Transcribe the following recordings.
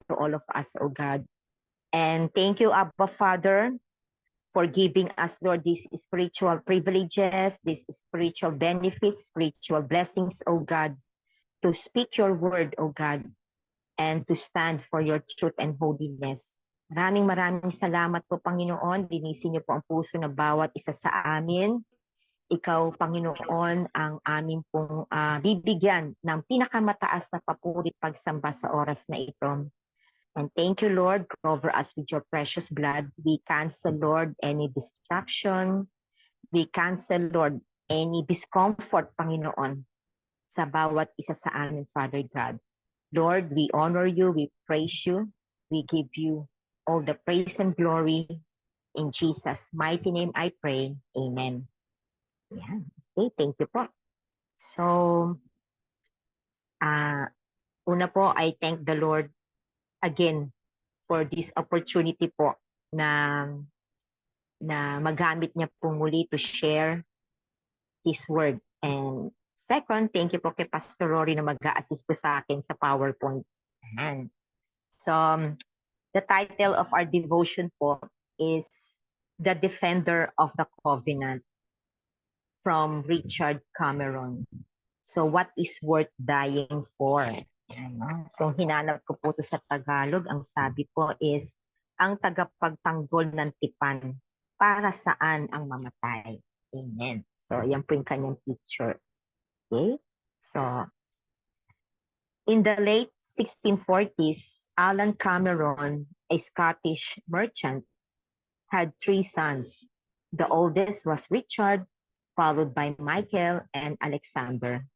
to all of us, oh God. And thank you, Abba Father, for giving us, Lord, these spiritual privileges, these spiritual benefits, spiritual blessings, oh God, to speak your word, oh God, and to stand for your truth and holiness. Maraming salamat po, Panginoon. Linisin niyo po ang puso ng bawat isa sa amin. Ikaw, Panginoon, ang aming pong bibigyan ng pinakamataas na papurit pagsamba sa oras na ito. And thank you, Lord. Cover us with your precious blood. We cancel, Lord, any distraction. We cancel, Lord, any discomfort, Panginoon, sa bawat isa sa amin, Father God. Lord, we honor you, we praise you, we give you all the praise and glory. In Jesus' mighty name I pray. Amen. Yeah. Okay, thank you po. So, una po, I thank the Lord again for this opportunity po na magamit niya po muli to share His word. And second, thank you po kay Pastor Rory na mag-a-assist po sa akin sa PowerPoint. And so, the title of our devotion po is The Defender of the Covenant from Richard Cameron. So, what is worth dying for? So, hinanap ko po ito sa Tagalog. Ang sabi po is, ang tagapagtanggol ng tipan, para saan ang mamatay? Amen. So, yan po yung kanyang picture. Okay? So, in the late 1640s, Alan Cameron, a Scottish merchant, had 3 sons. The oldest was Richard, followed by Michael and Alexander.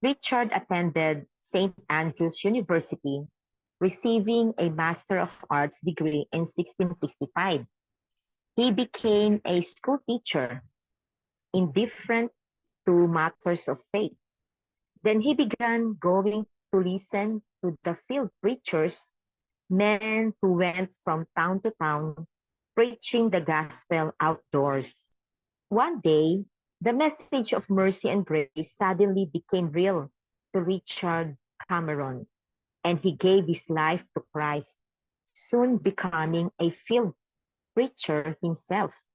Richard attended St. Andrews University, receiving a Master of Arts degree in 1665. He became a school teacher, indifferent to matters of faith. Then he began going to listen to the field preachers, men who went from town to town, preaching the gospel outdoors. One day, the message of mercy and grace suddenly became real to Richard Cameron, and he gave his life to Christ, soon becoming a field preacher himself.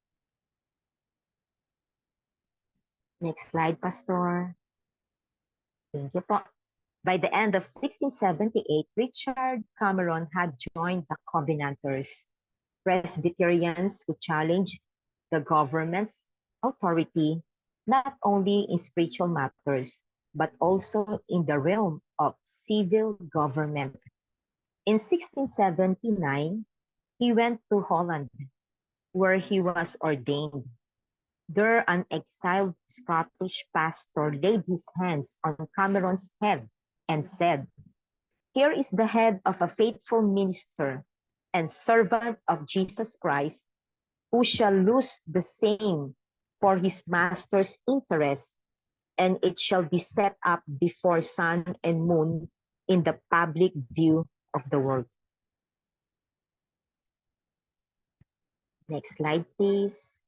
Next slide, Pastor. Thank you po. By the end of 1678, Richard Cameron had joined the Covenanters, Presbyterians who challenged the government's authority not only in spiritual matters, but also in the realm of civil government. In 1679, he went to Holland, where he was ordained. There, an exiled Scottish pastor laid his hands on Cameron's head and said, "Here is the head of a faithful minister and servant of Jesus Christ, who shall lose the same for his master's interest, and it shall be set up before sun and moon in the public view of the world." Next slide, please.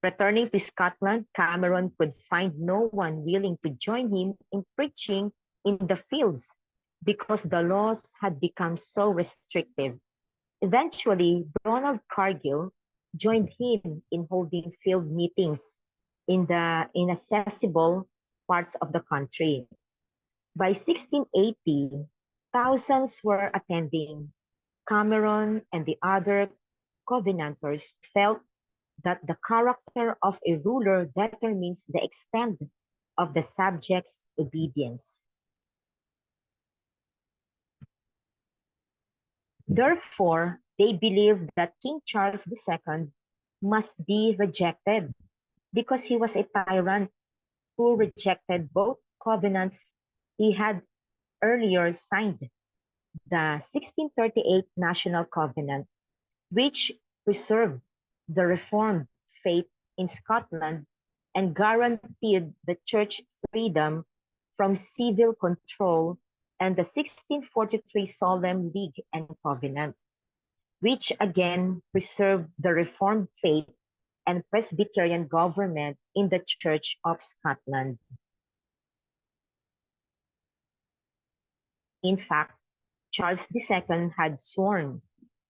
Returning to Scotland, Cameron could find no one willing to join him in preaching in the fields because the laws had become so restrictive. Eventually, Donald Cargill joined him in holding field meetings in the inaccessible parts of the country. By 1680, thousands were attending. Cameron and the other Covenanters felt that the character of a ruler determines the extent of the subject's obedience. Therefore, they believed that King Charles II must be rejected because he was a tyrant who rejected both covenants he had earlier signed. The 1638 National Covenant, which preserved the Reformed faith in Scotland and guaranteed the church freedom from civil control, and the 1643 Solemn League and Covenant, which again preserved the Reformed faith and Presbyterian government in the Church of Scotland. In fact, Charles II had sworn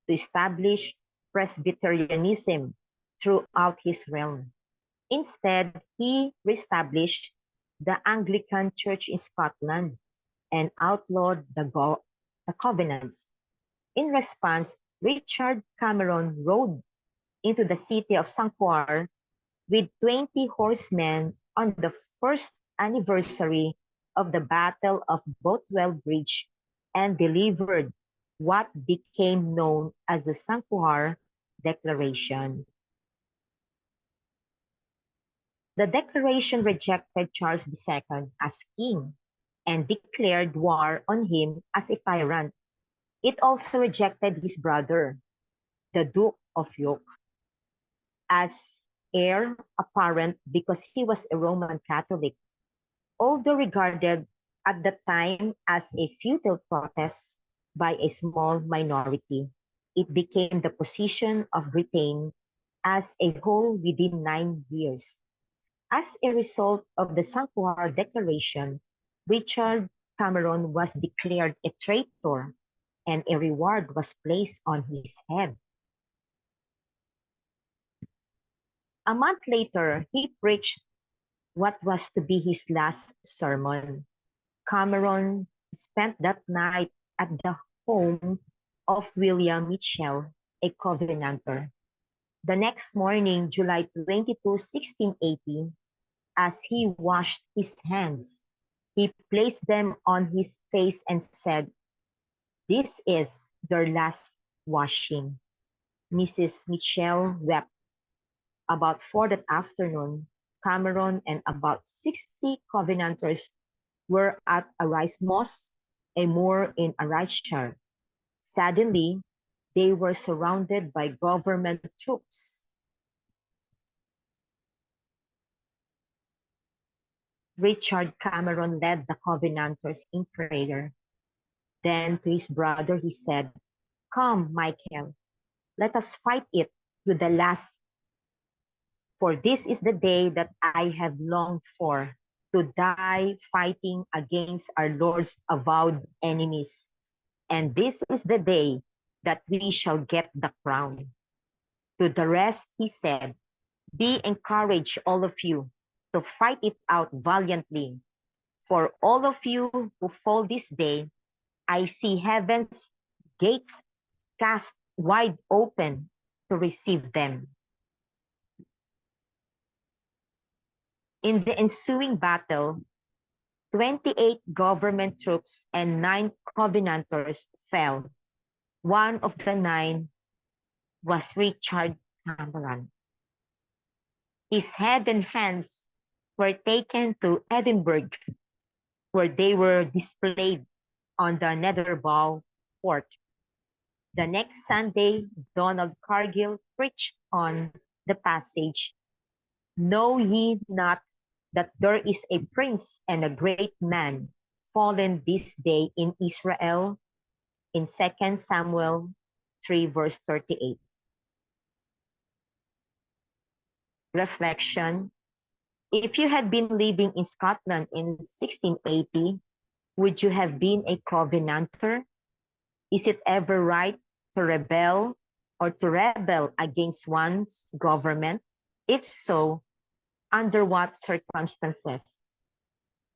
to establish Presbyterianism throughout his realm. Instead, he reestablished the Anglican Church in Scotland and outlawed the Covenants. In response, Richard Cameron rode into the city of Sanquhar with 20 horsemen on the first anniversary of the Battle of Bothwell Bridge and delivered what became known as the Sanquhar Declaration. The declaration rejected Charles II as king and declared war on him as a tyrant. It also rejected his brother, the Duke of York, as heir apparent because he was a Roman Catholic. Although regarded at the time as a futile protest by a small minority, it became the position of Britain as a whole within 9 years. As a result of the Sanquhar Declaration, Richard Cameron was declared a traitor and a reward was placed on his head. A month later, he preached what was to be his last sermon. Cameron spent that night at the home of William Mitchell, a Covenanter. The next morning, July 22, 1680, as he washed his hands, he placed them on his face and said, "This is their last washing." Mrs. Mitchell wept. About 4 that afternoon, Cameron and about 60 Covenanters were at Arise Moss, a moor in Ariceshire. Suddenly, they were surrounded by government troops. Richard Cameron led the Covenanters in prayer. Then to his brother he said, "Come, Michael, let us fight it to the last. For this is the day that I have longed for, to die fighting against our Lord's avowed enemies. And this is the day that we shall get the crown." To the rest he said, "Be encouraged, all of you, to fight it out valiantly. For all of you who fall this day, I see heaven's gates cast wide open to receive them." In the ensuing battle, 28 government troops and 9 Covenanters fell. One of the 9 was Richard Cameron. His head and hands were taken to Edinburgh, where they were displayed on the Netherbow Fort. The next Sunday, Donald Cargill preached on the passage, "Know ye not that there is a prince and a great man fallen this day in Israel?" in 2 Samuel 3 verse 38. Reflection: if you had been living in Scotland in 1680, would you have been a Covenanter? Is it ever right to rebel against one's government? If so, under what circumstances?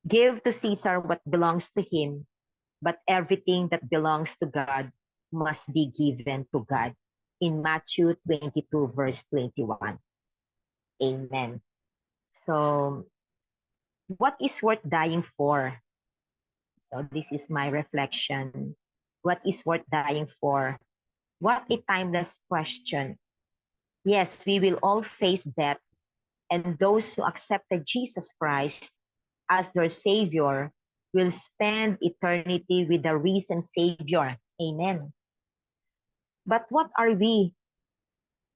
Give to Caesar what belongs to him, but everything that belongs to God must be given to God. In Matthew 22, verse 21. Amen. So, what is worth dying for? So, this is my reflection. What is worth dying for? What a timeless question. Yes, we will all face death, and those who accepted Jesus Christ as their Savior will spend eternity with the risen Savior. Amen. But what are we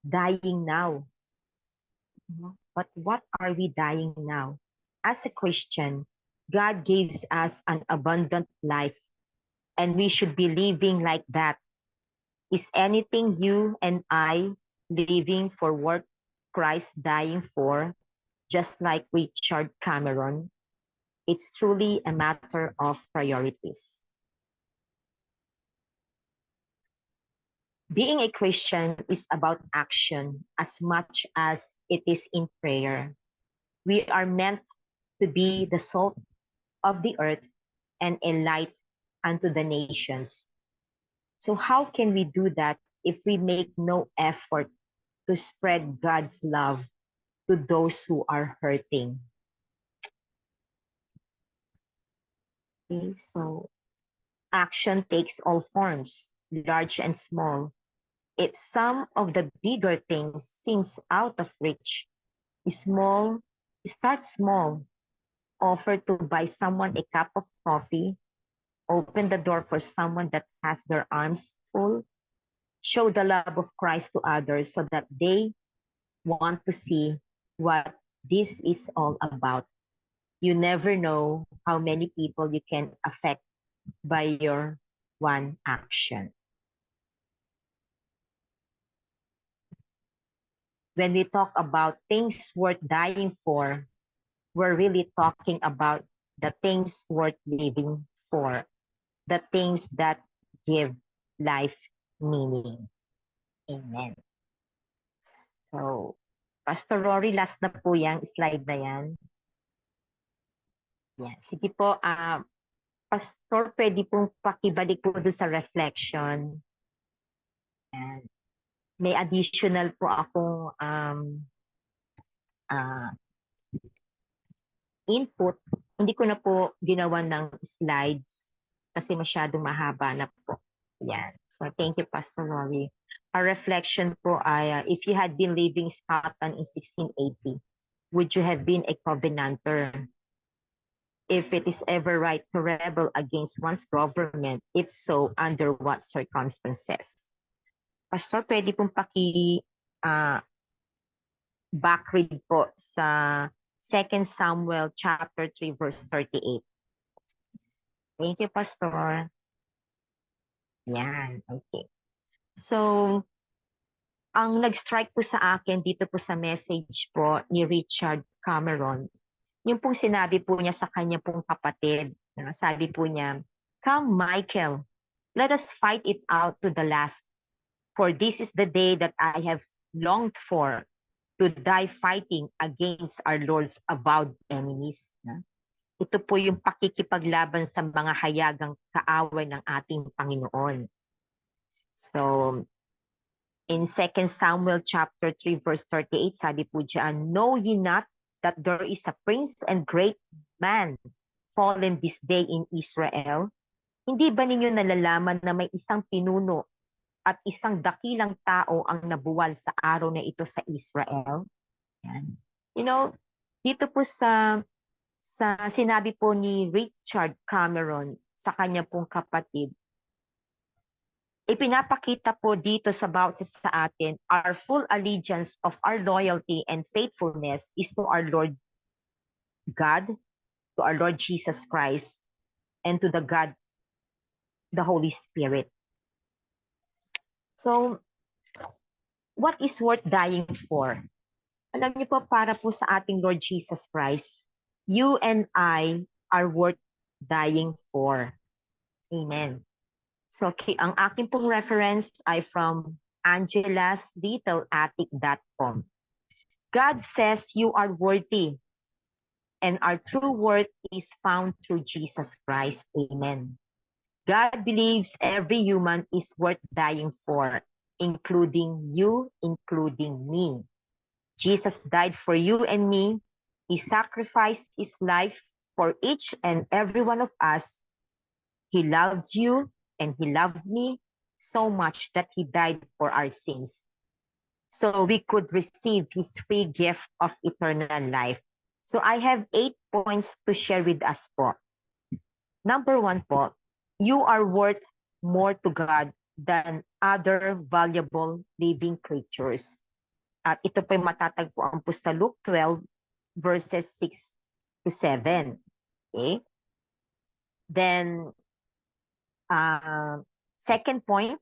dying now? But what are we dying now? As a Christian, God gives us an abundant life, and we should be living like that. Is anything you and I living for what Christ dying for, just like Richard Cameron? It's truly a matter of priorities. Being a Christian is about action as much as it is in prayer. We are meant to be the salt of the earth and a light unto the nations. So, how can we do that if we make no effort to spread God's love to those who are hurting? Okay, so action takes all forms, large and small. If some of the bigger things seems out of reach, small, start small. Offer to buy someone a cup of coffee, open the door for someone that has their arms full, show the love of Christ to others so that they want to see what this is all about. You never know how many people you can affect by your one action. When we talk about things worth dying for, we're really talking about the things worth living for, the things that give life meaning. Amen. So, Pastor Rory, last na po yung slide na yan. Yan. Sige po, Pastor, pwede pong pakibalik po doon sa reflection. And may additional po akong input. Hindi ko na po ginawa ng slides kasi masyadong mahaba na po. Yan. So, thank you, Pastor Rory. Our reflection po ay, if you had been living in Scotland in 1680, would you have been a Covenanter? If it is ever right to rebel against one's government, if so, under what circumstances? Pastor, pwede pong backread po sa 2 Samuel chapter 3 verse 38. Thank you, Pastor. Yan, okay. So, ang nag-strike po sa akin dito po sa message po ni Richard Cameron, yung pong sinabi po niya sa kanya pong kapatid, sabi po niya, "Come, Michael, let us fight it out to the last. For this is the day that I have longed for, to die fighting against our Lord's avowed enemies." Ito po yung pakikipaglaban sa mga hayagang kaaway ng ating Panginoon. So, in 2 Samuel chapter 3 verse 38, sabi po diyan, "Know ye not that there is a prince and great man fallen this day in Israel? Hindi ba ninyo nalalaman na may isang pinuno at isang dakilang tao ang nabuwal sa araw na ito sa Israel?" Yan. You know, dito po sa sinabi po ni Richard Cameron sa kanya pong kapatid, ipinapakita po dito sa bawat isa sa atin, our full allegiance of our loyalty and faithfulness is to our Lord God, to our Lord Jesus Christ, and to the God, the Holy Spirit. So, what is worth dying for? Alam niyo po, para po sa ating Lord Jesus Christ, you and I are worth dying for. Amen. So, ang aking pong reference ay from angelaslittleattic.com. God says you are worthy, and our true worth is found through Jesus Christ. Amen. God believes every human is worth dying for, including you, including me. Jesus died for you and me. He sacrificed his life for each and every one of us. He loved you and he loved me so much that he died for our sins, so we could receive his free gift of eternal life. So I have 8 points to share with us po. Number 1 po, you are worth more to God than other valuable living creatures. At ito po yung matatagpuan po sa Luke 12 verses 6 to 7. Okay? Then, second point,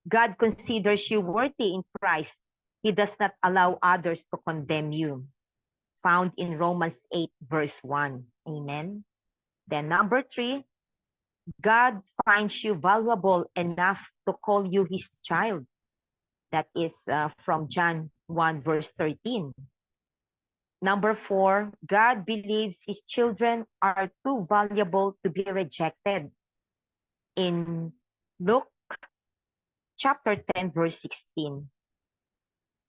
God considers you worthy in Christ. He does not allow others to condemn you. Found in Romans 8 verse 1. Amen. Then number 3, God finds you valuable enough to call you his child. That is from John 1 verse 13. Number 4, God believes his children are too valuable to be rejected. In Luke chapter 10 verse 16.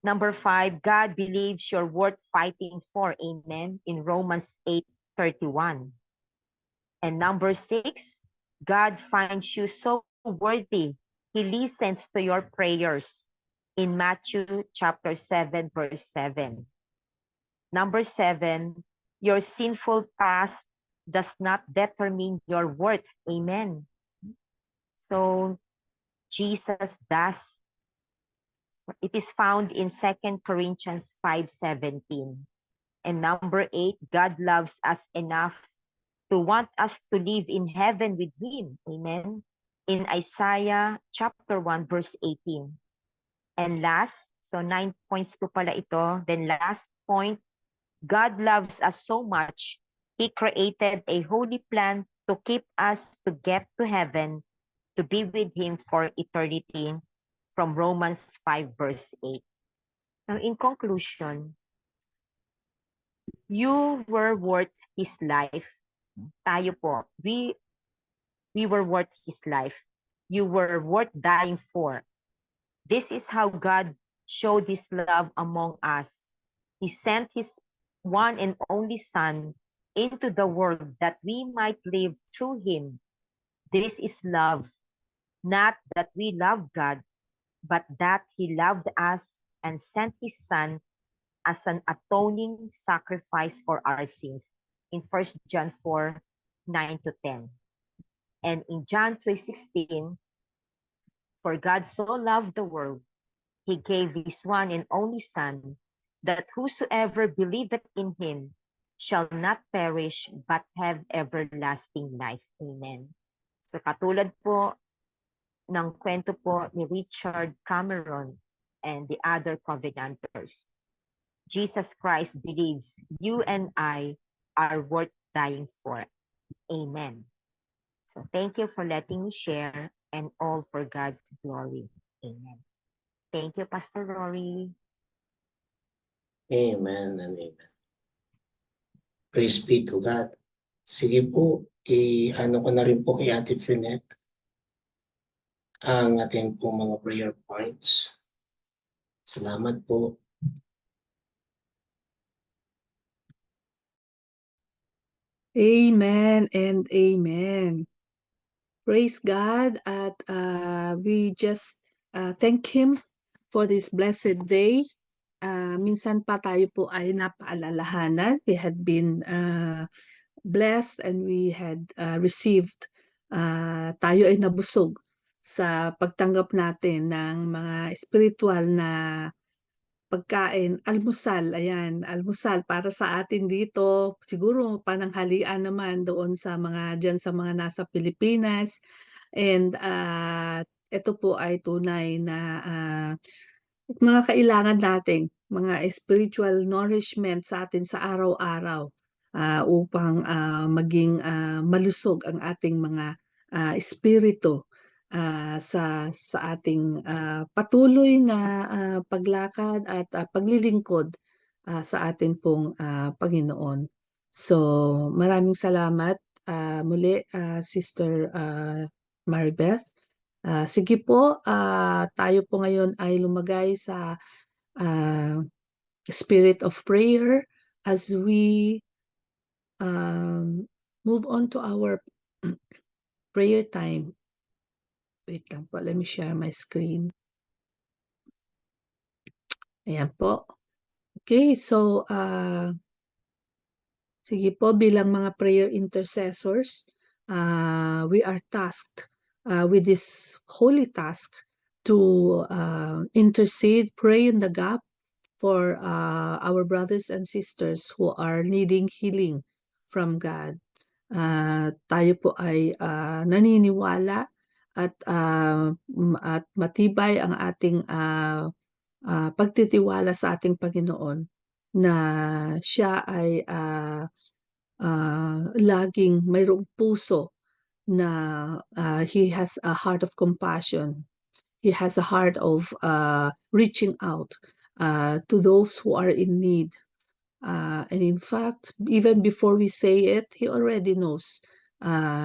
Number 5, God believes you're worth fighting for. Amen. In Romans 8:31. And number 6, God finds you so worthy. He listens to your prayers. In Matthew chapter 7 verse 7. Number 7, your sinful past does not determine your worth. Amen. So Jesus does. It is found in 2 Corinthians 5:17. And number 8, God loves us enough to want us to live in heaven with him. Amen. In Isaiah chapter 1 verse 18. And last, so 9 points po pala ito. Then last point, God loves us so much, he created a holy plan to keep us to get to heaven, to be with him for eternity, from Romans 5 verse 8. Now, in conclusion, you were worth his life. Tayo po, we were worth his life. You were worth dying for. This is how God showed his love among us. He sent his one and only Son into the world that we might live through him. This is love, not that we love God, but that he loved us and sent his Son as an atoning sacrifice for our sins. In 1 John 4, 9 to 10. And in John 3:16, for God so loved the world, he gave his one and only Son, that whosoever believeth in him shall not perish but have everlasting life. Amen. So katulad po ng kwento po ni Richard Cameron and the other Covenanters, Jesus Christ believes you and I are worth dying for. Amen. So thank you for letting me share, and all for God's glory. Amen. Thank you, Pastor Rory. Amen and amen. Praise be to God. Sige po, i-ano ko na rin po kay Ate Finette ang ating pong mga prayer points. Salamat po. Amen and amen. Praise God at we just thank him for this blessed day. Minsan pa tayo po ay napaalalahanan. We had been blessed and we had received, tayo ay nabusog sa pagtanggap natin ng mga spiritual na pagkain, almusal, ayan, almusal para sa atin dito, siguro pananghalian naman doon sa mga diyan sa mga nasa Pilipinas. And ito po ay tunay na mga kailangan nating mga spiritual nourishment sa atin sa araw-araw, upang maging malusog ang ating mga espiritu sa ating patuloy na paglakad at paglilingkod sa atin pong Panginoon. So maraming salamat muli, Sister Maribeth. Sige po, tayo po ngayon ay lumagay sa spirit of prayer as we move on to our prayer time. Wait lang po, let me share my screen. Ayan po. Okay, so sige po, bilang mga prayer intercessors, we are tasked with this holy task to intercede, pray in the gap for our brothers and sisters who are needing healing from God. Tayo po ay naniniwala at matibay ang ating pagtitiwala sa ating Panginoon na siya ay laging mayroong puso na he has a heart of compassion. He has a heart of reaching out to those who are in need. And in fact, even before we say it, He already knows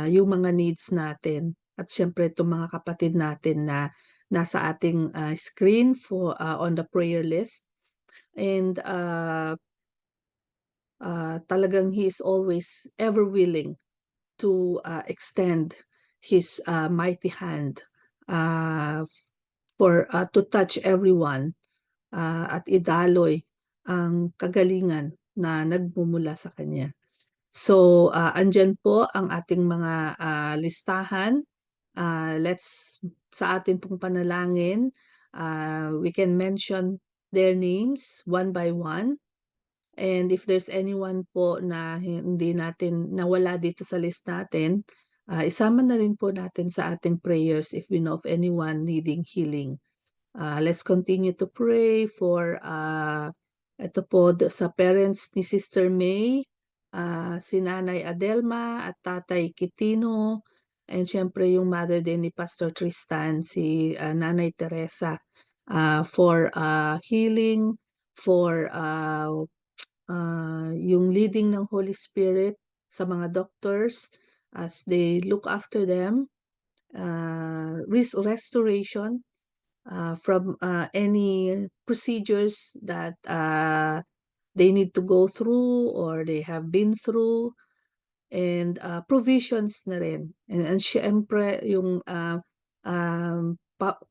yung mga needs natin. At syempre, itong mga kapatid natin na nasa ating screen for on the prayer list. And talagang He is always ever willing to extend His mighty hand to touch everyone at idaloy ang kagalingan na nagmumula sa Kanya. So, andyan po ang ating mga listahan. Sa atin pong panalangin, we can mention their names one by one. And if there's anyone po na hindi natin nawala dito sa list natin, isama na rin po natin sa ating prayers if we know of anyone needing healing. Let's continue to pray for ito po sa parents ni Sister May, si Nanay Adelma at Tatay Kitino, and syempre yung mother din ni Pastor Tristan, si Nanay Teresa, for healing, for yung leading ng Holy Spirit sa mga doctors as they look after them, restoration from any procedures that they need to go through or they have been through, and provisions na rin. And syempre yung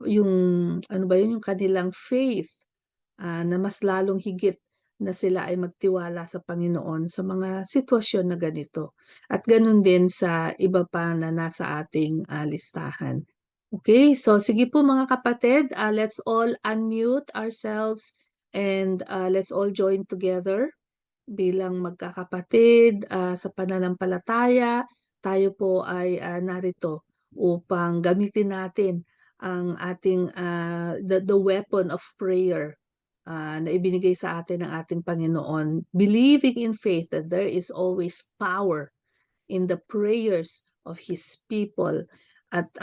yung ano ba yun, yung kanilang faith na mas lalong higit na sila ay magtiwala sa Panginoon sa mga sitwasyon na ganito. At ganun din sa iba pa na nasa ating listahan. Okay, so sige po mga kapatid, let's all unmute ourselves and let's all join together bilang magkakapatid sa pananampalataya. Tayo po ay narito upang gamitin natin ang ating the weapon of prayer na ibinigay sa atin ng ating Panginoon, believing in faith that there is always power in the prayers of His people, and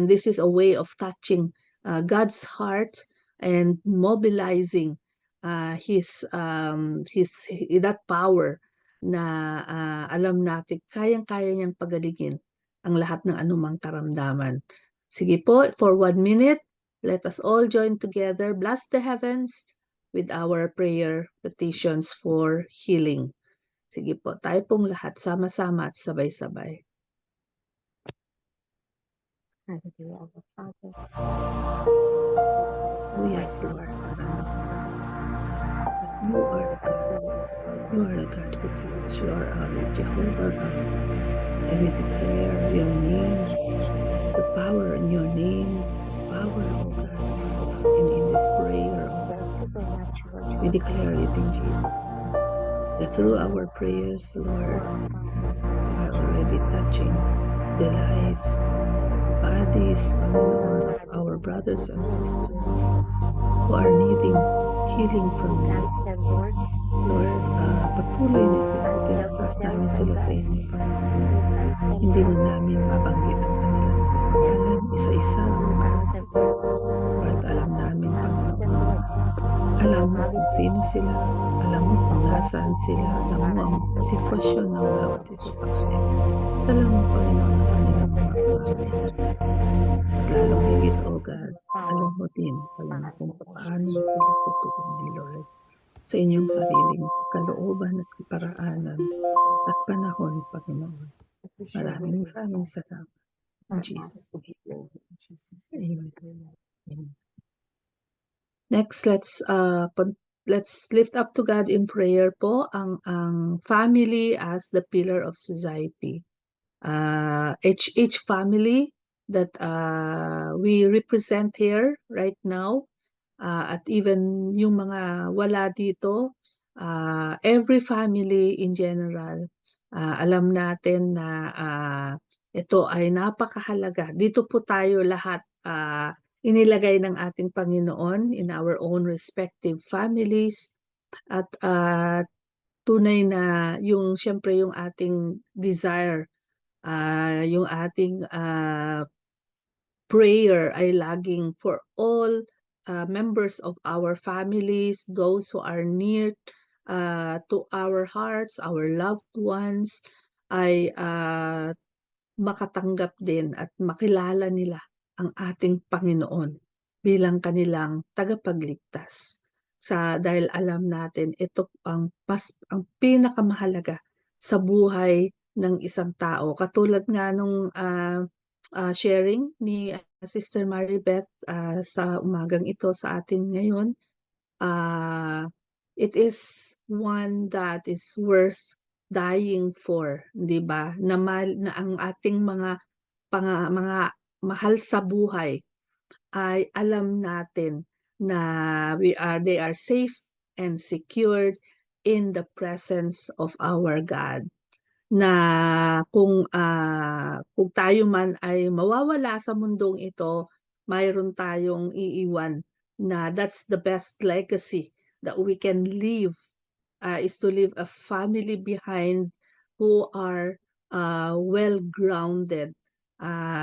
this is a way of touching God's heart and mobilizing that power na alam natin kayang-kaya niyang pagalingin ang lahat ng anumang karamdaman. Sige po, for 1 minute. Let us all join together, bless the heavens with our prayer petitions for healing. Sige po, tayo pong lahat sama-sama at sabay-sabay. Hallelujah, our Father. Oh yes, Lord. Maraming salamat. But you are the God. You are the God who heals. You are our Jehovah Rapha. And we declare your name, the power in your name, the power, oh God, in this prayer, oh God. We declare it in Jesus' name. That through our prayers, Lord, we are already touching the lives, bodies, Lord, of our brothers and sisters who are needing healing from you. Lord, patuloy na sila, tinataas namin sila sa inyo, Panginoon. Hindi mo namin mabanggit ang kanilang pangalan, isa-isa, O God. Subalit alam namin, Panginoon, alam mo kung sino sila, alam mo kung nasaan sila, alam mo ang sitwasyon ng bawat isa sa kanila. Alam mo, Panginoon, ang kanilang mga pangangailangan. Lalong higit, O God, alam mo din, alam mo kung paano mo sila tutulungan, Lord, sa inyong sariling kalooban at paraanan at panahon, Panginoon. Maraming salamat. In Jesus' name. Amen. Amen. Next, let's lift up to God in prayer po ang family as the pillar of society. Each family that we represent here right now, at even yung mga wala dito, every family in general, alam natin na ito ay napakahalaga. Dito po tayo lahat inilagay ng ating Panginoon in our own respective families at tunay na yung siyempre yung ating desire, yung ating prayer ay laging for all members of our families, those who are near to our hearts, our loved ones, ay makatanggap din at makilala nila ang ating Panginoon bilang kanilang tagapagligtas. Dahil alam natin ito ang pinakamahalaga sa buhay ng isang tao. Katulad nga nung sharing ni Sister Maribeth sa umagang ito sa atin ngayon, it is one that is worth dying for, 'di ba? Na ang ating mga mga mahal sa buhay ay alam natin na they are safe and secured in the presence of our God. Na kung tayo man ay mawawala sa mundong ito, mayroon tayong iiwan na that's the best legacy that we can leave, is to leave a family behind who are well-grounded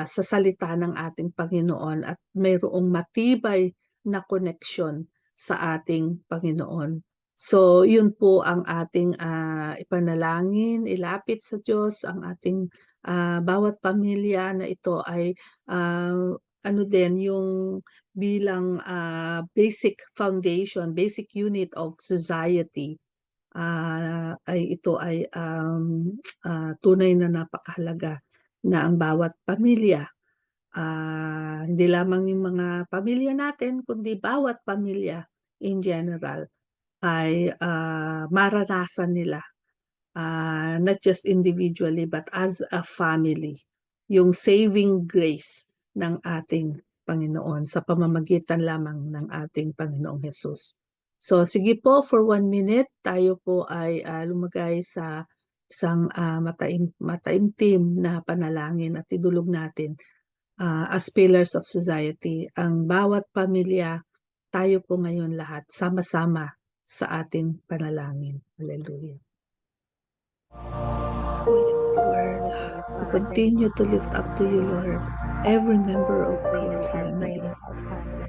sa salita ng ating Panginoon at mayroong matibay na koneksyon sa ating Panginoon. So, yun po ang ating ipanalangin, ilapit sa Diyos ang ating bawat pamilya na ito ay ano din yung bilang basic foundation, basic unit of society. Ito ay tunay na napakahalaga na ang bawat pamilya, hindi lamang yung mga pamilya natin, kundi bawat pamilya in general ay maranasan nila, not just individually but as a family, yung saving grace ng ating Panginoon sa pamamagitan lamang ng ating Panginoong Hesus. So sige po, for 1 minute, tayo po ay lumagay sa isang mataimtim na panalangin at idulog natin as pillars of society. Ang bawat pamilya, tayo po ngayon lahat, sama-sama sa ating panalangin. Hallelujah. Oh yes, Lord. We continue to lift up to you, Lord, every member of our family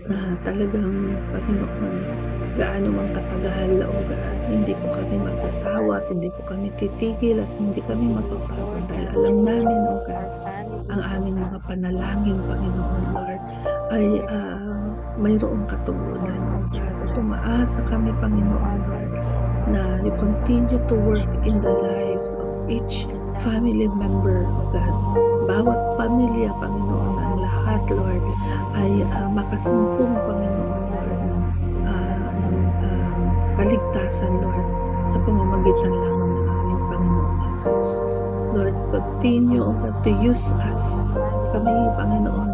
na talagang, Panginoon, gaano mang katagal, O God, hindi po kami magsasawa at hindi po kami titigil at hindi kami mapapagod dahil alam namin, O God, ang aming mga panalangin, Panginoon, Lord, ay mayroong katugunan, O God. At umaasa kami, Panginoon, Lord, na you continue to work in the lives of each family member, O God. Bawat pamilya, Panginoon, ang lahat, Lord, ay makasumpong, Panginoon, Lord, ng kaligtasan, Lord, sa pamamagitan lamang ng aming Panginoon Jesus. Lord, continue, O God, to use us, kami, Panginoon,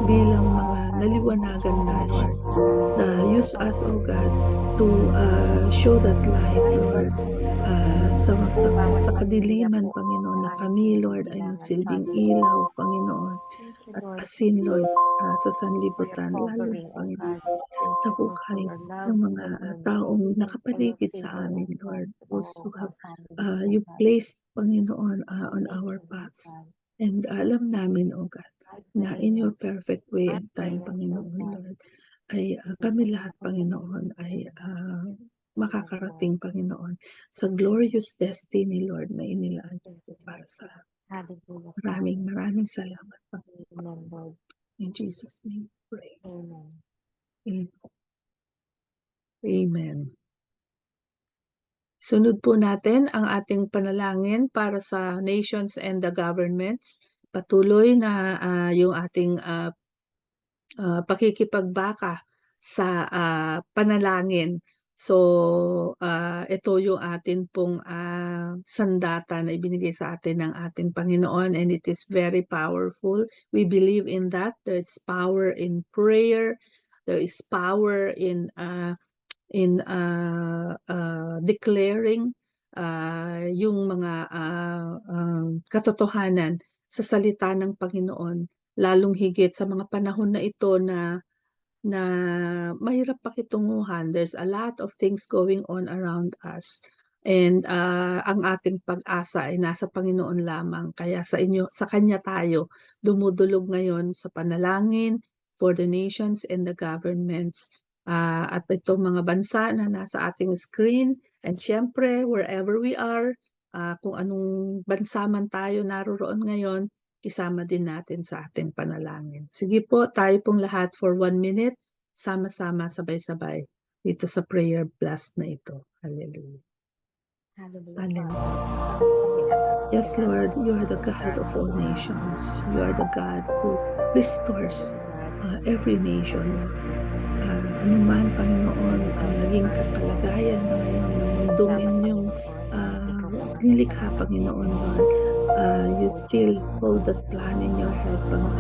bilang mga naliwanagan na, Lord. Use us, O God, to show that light, Lord, sa kadiliman, Panginoon, na kami, Lord, ay magsilbing ilaw, Panginoon, at asin, Lord, sa sanlibutan, lalo, Panginoon, sa buhay ng mga taong nakapaligid sa amin, Lord, those who have you placed, Panginoon, on our paths. And alam namin, O God, na in your perfect way and time, Panginoon, Lord, ay kami lahat, Panginoon, ay makakarating, Panginoon, sa glorious destiny, Lord, na inilaan para sa amin. Maraming salamat, Panginoon. In Jesus' name, pray. Amen. Amen. Sunod po natin ang ating panalangin para sa nations and the governments. Patuloy na yung ating pakikipagbaka sa panalangin. So, ito yung atin pong sandata na ibinigay sa atin ng ating Panginoon, and it is very powerful. We believe in that. There is power in prayer. There is power in declaring yung mga katotohanan sa salita ng Panginoon, lalong higit sa mga panahon na ito na mahirap pakitunguhan. There's a lot of things going on around us. And ang ating pag-asa ay nasa Panginoon lamang. Kaya sa Kanya tayo dumudulog ngayon sa panalangin for the nations and the governments. At itong mga bansa na nasa ating screen, and syempre wherever we are, kung anong bansa man tayo naroon ngayon, isama din natin sa ating panalangin. Sige po, tayo pong lahat for 1 minute, sama-sama, sabay-sabay dito sa prayer blast na ito. Hallelujah. Hallelujah. Yes, Lord, you are the God of all nations. You are the God who restores every nation. Anuman, Panginoon, ang naging kalagayan na ngayon ng mundong inyong nilikha, Panginoon, Lord. You still hold that plan in your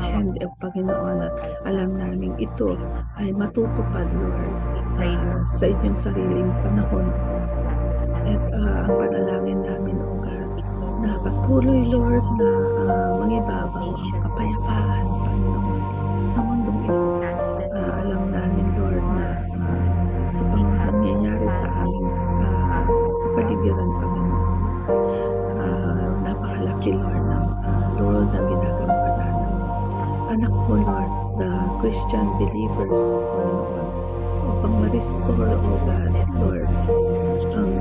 hand, Panginoon, at alam namin ito ay matutupad, Lord, sa inyong sariling panahon. At ang panalangin namin, O God, na patuloy, Lord, na mangibabaw ang kapayapaan, Panginoon, sa mundong ito. Alam namin, Lord, na sa nangyayari sa aming kapaligiran, Panginoon, napakalaki, Lord, ng role na ginagampanan ng anak mo, Lord, the Christian believers, Panginoon, upang ma-restore, O God, Lord, ang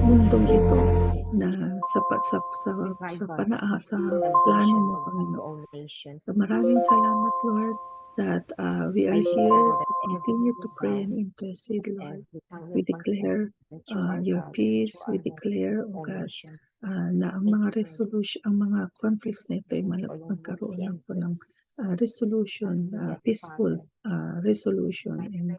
mundong ito na sa plano mo, Panginoon. So maraming salamat, Lord, that we are here to continue to pray and intercede, Lord. We declare your peace. We declare, O God, na ang mga resolution, ang mga conflicts na ito ay magkaroon ng resolution, peaceful resolution, and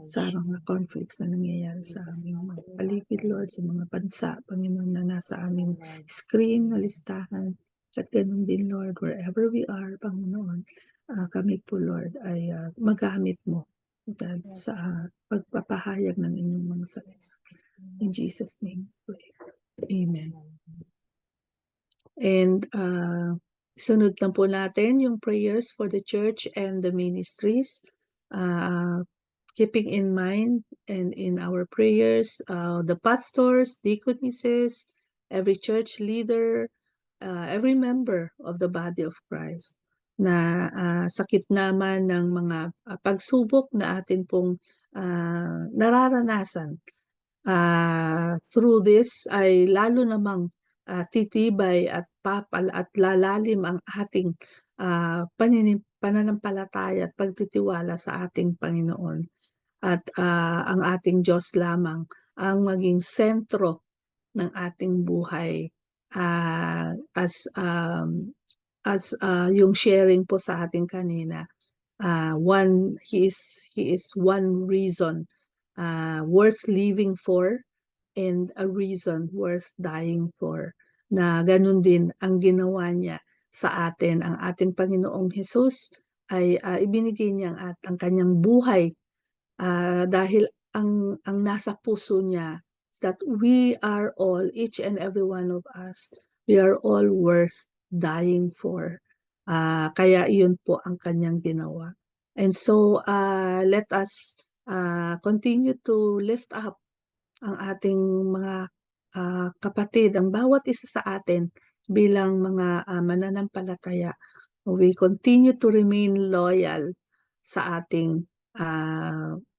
sa mga conflicts na nangyayari sa aming mga paligid, Lord, sa mga bansa, Panginoon, na nasa aming screen na listahan. At ganun din, Lord, wherever we are, Panginoon, kami po, Lord, ay magamit mo, God, sa pagpapahayag ng inyong mga salita. In Jesus' name, pray. Amen. And sunod na po natin yung prayers for the church and the ministries. Keeping in mind and in our prayers, the pastors, deaconesses, every church leader, every member of the body of Christ na sakit naman ng mga pagsubok na atin pong nararanasan. Through this ay lalo namang titibay at lalalim ang ating pananampalataya at pagtitiwala sa ating Panginoon. At ang ating Diyos lamang ang maging sentro ng ating buhay, as yung sharing po sa ating kanina. He is one reason worth living for, and a reason worth dying for. Na ganun din ang ginawa niya sa atin. Ang ating Panginoong Jesus ay ibinigay niya ang kanyang buhay dahil ang nasa puso niya is that we are all, each and every one of us, we are all worth dying for. Kaya iyon po ang kanyang ginawa. And so let us continue to lift up ang ating mga kapatid, ang bawat isa sa atin bilang mga mananampalataya. We continue to remain loyal sa ating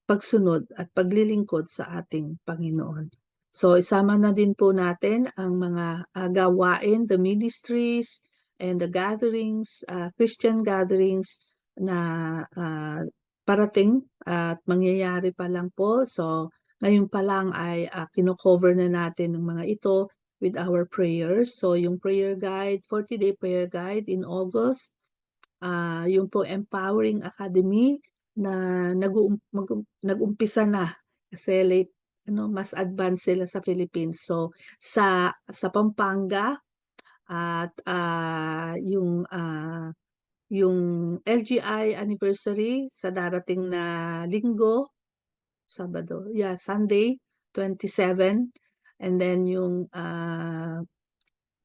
pagsunod at paglilingkod sa ating Panginoon. So isama na din po natin ang mga gawain, the ministries and the gatherings, Christian gatherings na parating at mangyayari pa lang po. So ngayon pa lang ay kino-cover na natin ng mga ito with our prayers. So yung prayer guide, 40-day prayer guide in August, yung po Empowering Academy na nag-umpisa na kasi late, mas advanced sila sa Philippines. So sa Pampanga at yung LGI anniversary sa darating na linggo, Sunday 27, and then yung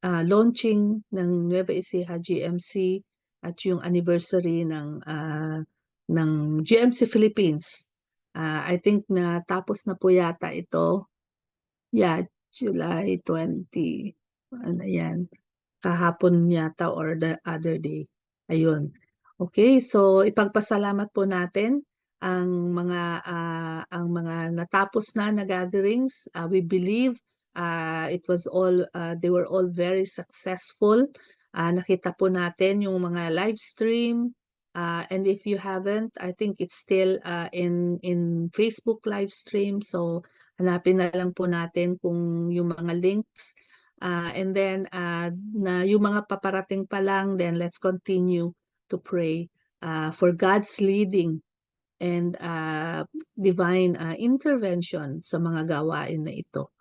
launching ng Nueva Ecija GMC at yung anniversary ng GMC Philippines. I think na tapos na po yata ito. July 20. Ano yan? Kahapon yata or the other day. Ayun. Okay, so ipagpasalamat po natin ang mga natapos na gatherings. We believe they were all very successful. Nakita po natin yung mga live stream. And if you haven't, I think it's still in Facebook live stream. So hanapin na lang po natin kung yung mga links. And then na yung mga paparating pa lang, then let's continue to pray for God's leading and divine intervention sa mga gawain na ito.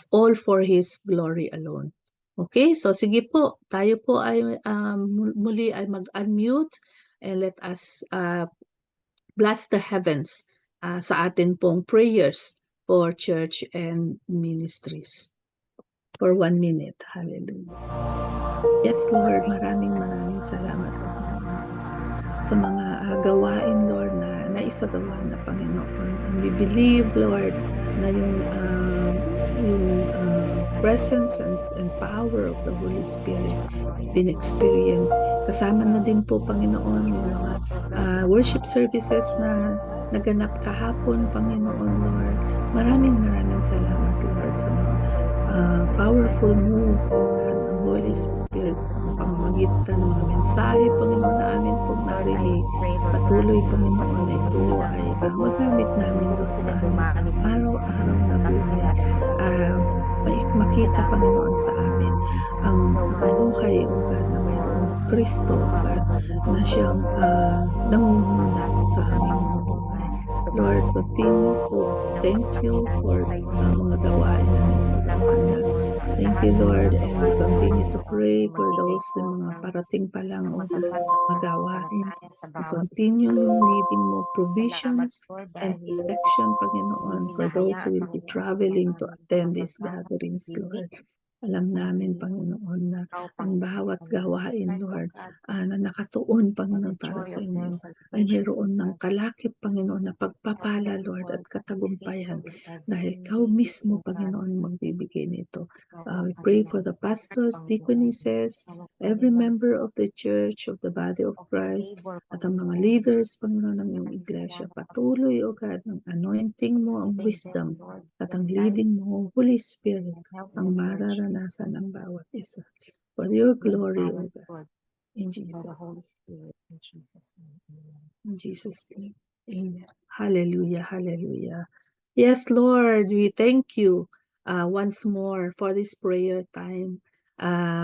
All for His glory alone. Okay, so sige po, tayo po ay muli ay mag-unmute and let us bless the heavens sa atin pong prayers for church and ministries. For 1 minute. Hallelujah. Yes, Lord, maraming salamat po sa mga gawain, Lord, na naisagawa na, Panginoon. And we believe, Lord, na yung presence and power of the Holy Spirit been experienced. Kasama na din po, Panginoon, yung mga worship services na naganap kahapon, Panginoon, Lord. Maraming salamat, Lord, sa mga powerful move ng Holy Spirit ang pamamagitan ng mga mensahe, Panginoon, na amin pong narinig. Patuloy, Panginoon, na ito ay magamit namin, Lord, sa aming araw-araw na buhay. Makita, Panginoon, sa amin ang buhay, O God, na mayroong Kristo, O God, na siyang nangunguna sa aming mga buhay. Lord, continue to thank you for mga gawain na naisagawa na. Thank you, Lord, and we continue to pray for those mga parating pa lang o mga gawain. We continue yung leading mo provisions and protection, Panginoon, for those who will be traveling to attend these gatherings, Lord. Alam namin, Panginoon, na ang bawat gawain, Lord, na nakatuon, Panginoon, para sa inyo, ay mayroon ng kalakip, Panginoon, na pagpapala, Lord, at katagumpayan. Dahil Ikaw mismo, Panginoon, magbibigay nito. We pray for the pastors, deaconesses, every member of the church, of the body of Christ, at ang mga leaders, Panginoon, ng iyong iglesia. Patuloy, O God, ng anointing mo, ang wisdom, at ang leading mo, Holy Spirit, ang mararanasan ng bawat isa. For your glory, O God. In Jesus' name. In Jesus' name. Amen. Hallelujah. Hallelujah. Yes, Lord, we thank you once more for this prayer time.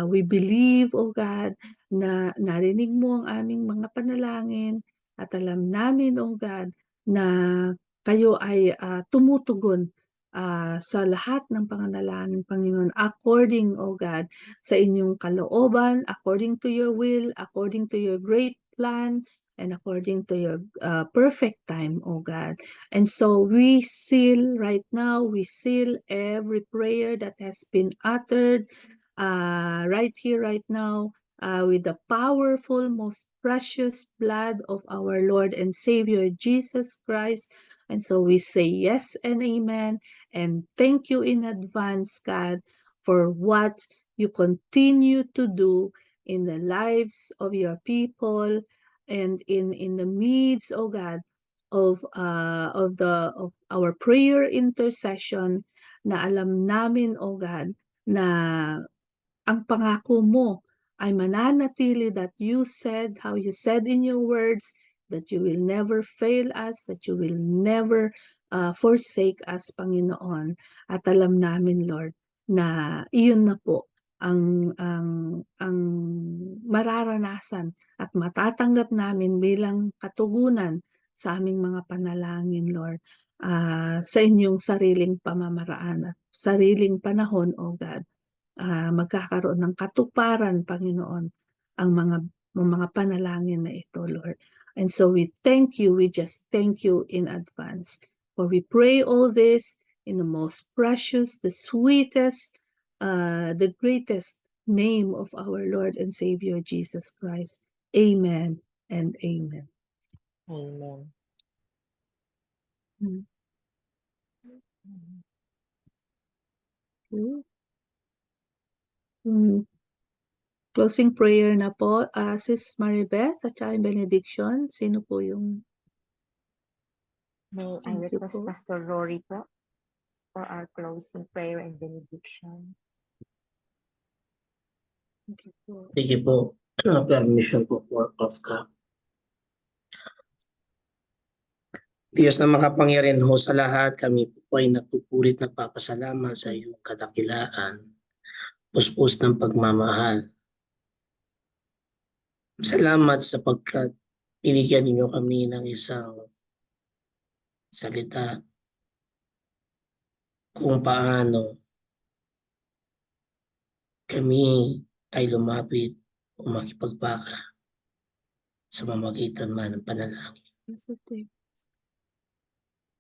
We believe, O God, na narinig mo ang aming mga panalangin at alam namin, O God, na kayo ay tumutugon sa lahat ng panganalangin, Panginoon, according, O God, sa inyong kalooban, according to your will, according to your great plan, and according to your perfect time, O God. And so we seal right now, we seal every prayer that has been uttered right here, right now, with the powerful, most precious blood of our Lord and Savior, Jesus Christ. And so we say yes and amen. And thank you in advance, God, for what you continue to do in the lives of your people and in the midst, oh God, of our prayer intercession, na alam namin, oh God, na ang pangako mo ay mananatili, that you said, how you said in your words, that you will never fail us, that you will never forsake us, Panginoon. At alam namin, Lord, na iyon na po ang mararanasan at matatanggap namin bilang katugunan sa aming mga panalangin, Lord, sa inyong sariling pamamaraan at sariling panahon, O God. Magkakaroon ng katuparan, Panginoon, ang mga panalangin na ito, Lord. And so we thank you, we just thank you in advance. For we pray all this in the most precious, the sweetest, the greatest name of our Lord and Savior Jesus Christ. Amen and amen. Amen. Okay. Closing prayer na po. Sis Maribeth at saka yung benediction. Sino po yung... May I Thank you request po. Pastor Rory po for our closing prayer and benediction. Thank you po. Sige po, permission po for off ka. Diyos na makapangyarihan ho sa lahat, kami po ay nagpupurit nagpapasalamat sa iyong kadakilaan, puspos ng pagmamahal. Salamat sapagkat binigyan ninyo kami ng isang salita kung paano kami ay lumapit o makipagbaka sa pamamagitan man ng panalangin.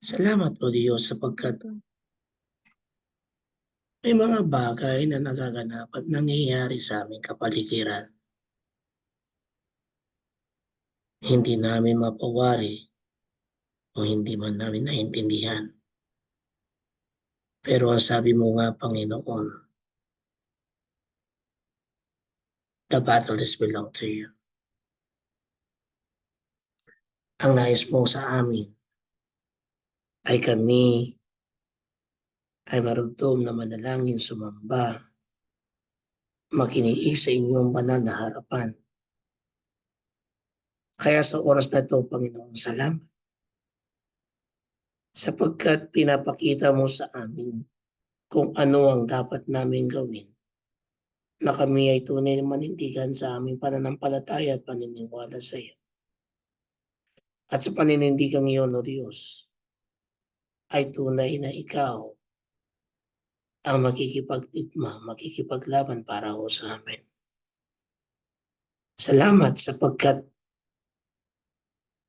Salamat o Diyos sapagkat may mga bagay na nagaganap at nangyayari sa aming kapaligiran. Hindi namin mapawari o hindi man namin naintindihan. Pero ang sabi mo nga, Panginoon, the battle is belong to you. Ang nais mo sa amin ay kami ay marugtong na manalangin, sumamba, makinig sa inyong banal na harapan. Kaya sa oras na ito, Panginoon, salamat. Sapagkat pinapakita mo sa amin kung ano ang dapat namin gawin, na kami ay tunay na manindigan sa aming pananampalataya at paniniwala sa iyo. At sa paninindigang iyon, O Diyos, ay tunay na ikaw ang makikipagdigma, makikipaglaban para ho sa amin. Salamat sapagkat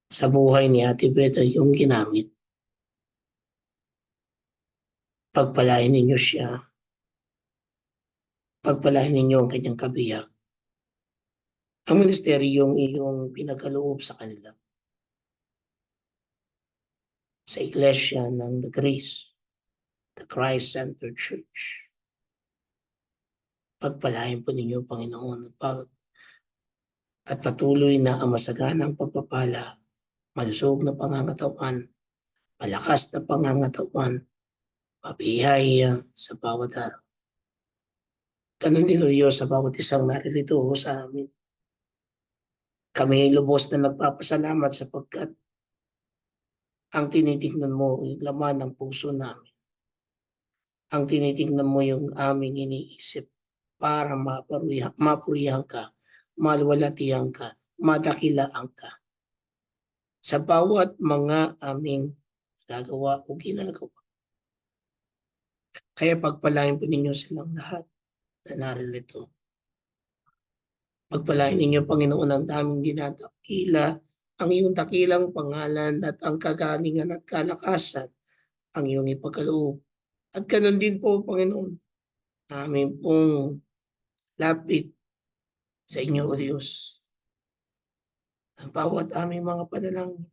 sa buhay ni Ate Beth ay iyong ginamit. Pagpalain ninyo siya. Pagpalain ninyo ang kanyang kabiyak. Ang ministeryong iyong pinagkaloob sa kanila. Sa Iglesia ng The Grace, the Christ-Centered Church. Pagpalain po ninyo, Panginoon, at patuloy na ang masaganang pagpapala, malusog na pangangatawan, malakas na pangangatawan, mabiyaya sa bawat araw. Ganun din o Diyos sa bawat isang naririto sa amin. Kami ay lubos na nagpapasalamat sapagkat ang tinitignan mo yung laman ng puso namin. Ang tinitignan mo yung aming iniisip para mapurihan ka, maluwalhatihan ka, madakilaan ka. Sa bawat mga aming gagawa o ginagawa. Kaya pagpalain po ninyo silang lahat na naririto. Pagpalain ninyo, Panginoon, ang daming dinadakila, ang iyong dakilang pangalan at ang kagalingan at kalakasan, ang iyong ipagkaloob. At ganun din po, Panginoon, amin pong lapit sa inyo, O Diyos. Ang bawat aming mga panalangin.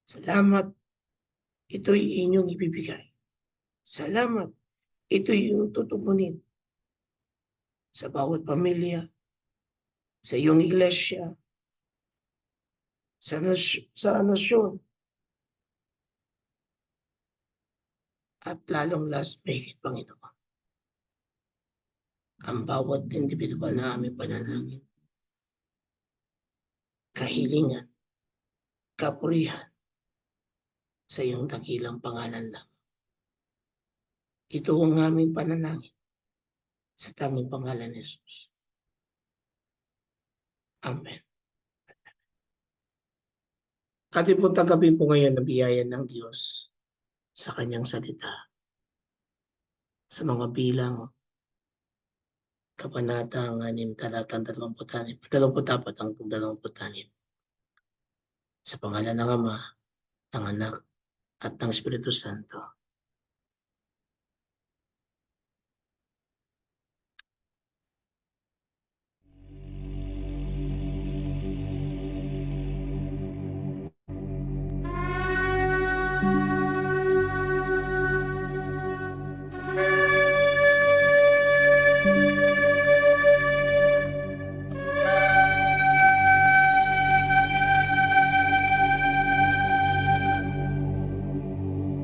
Salamat, ito'y inyong ibibigay. Salamat, ito'y inyong tutugunin sa bawat pamilya, sa iyong iglesia, sa nasyon, at lalong last mahigit, Panginoon. Ang bawat individual na aming panalangin, kahilingan, kapurihan, sa iyong dakilang pangalan lang. Ito ang aming panalangin sa tanging pangalan ni Jesus. Amen. Ating pong tanggapin po ngayon na biyaya ng Diyos sa kanyang salita. Sa mga bilang kabanata 6, talatang 24 hanggang 26. Sa pangalan ng Ama, ng Anak, at ng Espiritu Santo.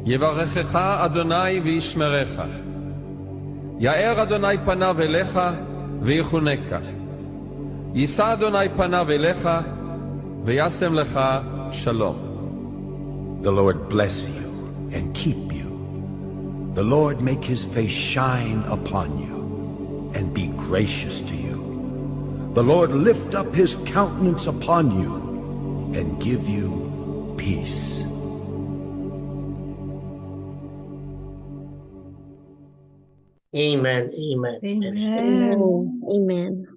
יברכך אדוני וישמרך. יאר אדוני פניו אליך ויחונקה. יישא אדוני פניו אליך וישם לך שלום. The Lord bless you and keep you. The Lord make his face shine upon you and be gracious to you. The Lord lift up his countenance upon you and give you peace. Amen. Amen. Amen. Amen. Amen.